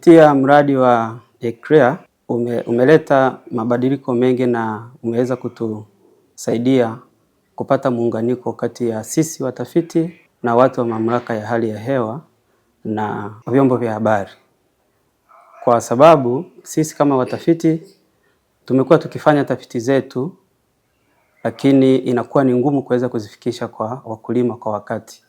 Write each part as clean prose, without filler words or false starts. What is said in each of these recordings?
Kupitia mradi wa ECREA umeleta mabadiliko mengi na umeweza kutusaidia kupata muunganiko kati ya sisi watafiti na watu wa mamlaka ya hali ya hewa na vyombo vya habari. Kwa sababu sisi kama watafiti tumekuwa tukifanya tafiti zetu, lakini inakuwa ni ngumu kuweza kuzifikisha kwa wakulima kwa wakati.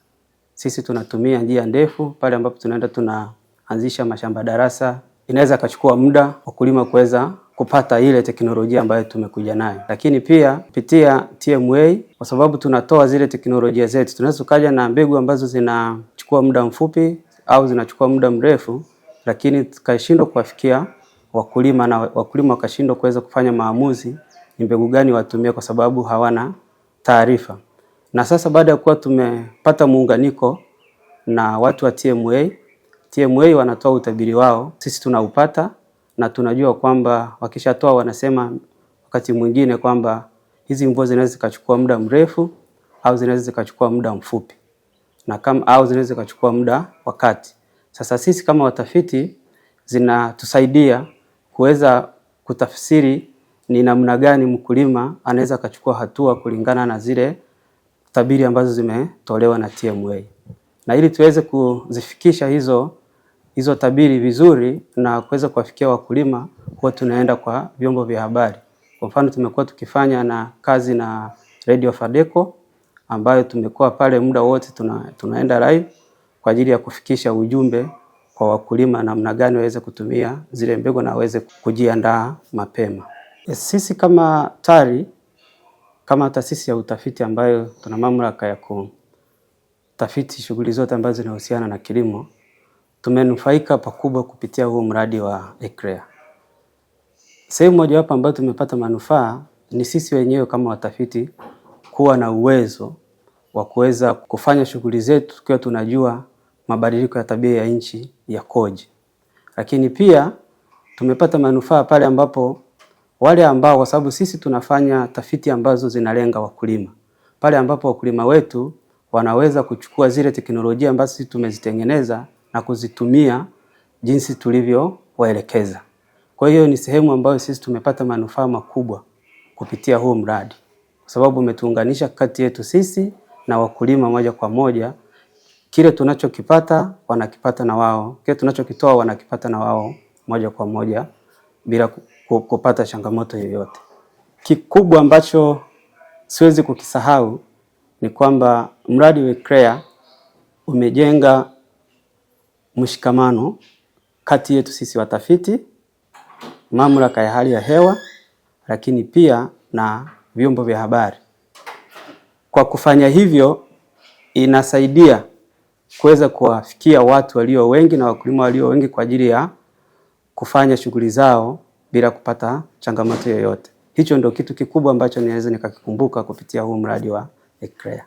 Sisi tunatumia njia ndefu pale ambapo tunaenda tunaanzisha mashamba darasa. Inaweza kachukua muda wakulima kuweza kupata ile teknolojia ambayo tumekuja nayo. Lakini pia kupitia TMA, kwa sababu tunatoa zile teknolojia zetu, tunaweza kuja na mbegu ambazo zinachukua muda mfupi au zinachukua muda mrefu, lakini tukashindwa kuwafikia wakulima na wakulima wakashindwa kuweza kufanya maamuzi ni mbegu gani watumie kwa sababu hawana taarifa. Na sasa baada ya kuwa tumepata muunganiko na watu wa TMA wanatoa utabiri wao, sisi tunaupata na tunajua kwamba wakishatoa wanasema wakati mwingine kwamba hizi mvua zinaweza zikachukua muda mrefu au zinaweza zikachukua muda mfupi na au zinaweza zikachukua muda wakati. Sasa sisi kama watafiti zinatusaidia kuweza kutafsiri ni namna gani mkulima anaweza kachukua hatua kulingana na zile tabiri ambazo zimetolewa na TMA. Na ili tuweze kuzifikisha hizo tabiri vizuri na kuweza kuwafikia wakulima, huwa tunaenda kwa vyombo vya habari. Kwa mfano tumekuwa tukifanya na kazi na Radio Fadeco ambayo tumekuwa pale muda wote tunaenda live kwa ajili ya kufikisha ujumbe kwa wakulima namna gani waweze kutumia zile mbegu na waweze kujiandaa mapema. Sisi kama TARI, kama taasisi ya utafiti ambayo tuna mamlaka ya kutafiti shughuli zote ambazo zinahusiana na kilimo, tumenufaika pakubwa kupitia huu mradi wa ECREA. Sehemu moja wapo ambayo tumepata manufaa ni sisi wenyewe kama watafiti kuwa na uwezo wa kuweza kufanya shughuli zetu tukiwa tunajua mabadiliko ya tabia ya nchi yakoje. Lakini pia tumepata manufaa pale ambapo wale ambao, kwa sababu sisi tunafanya tafiti ambazo zinalenga wakulima, pale ambapo wakulima wetu wanaweza kuchukua zile teknolojia ambazo sisi tumezitengeneza na kuzitumia jinsi tulivyowaelekeza. Kwa hiyo ni sehemu ambayo sisi tumepata manufaa makubwa kupitia huu mradi, kwa sababu umetuunganisha kati yetu sisi na wakulima moja kwa moja. Kile tunachokipata wanakipata na wao, kile tunachokitoa wanakipata na wao moja kwa moja bila kupata changamoto yoyote. Kikubwa ambacho siwezi kukisahau ni kwamba mradi wa ECREA umejenga mshikamano kati yetu sisi watafiti, mamlaka ya hali ya hewa, lakini pia na vyombo vya habari. Kwa kufanya hivyo inasaidia kuweza kuwafikia watu walio wengi na wakulima walio wengi kwa ajili ya kufanya shughuli zao bila kupata changamoto yoyote. Hicho ndio kitu kikubwa ambacho niweza nikakikumbuka kupitia huu mradi wa ECREA.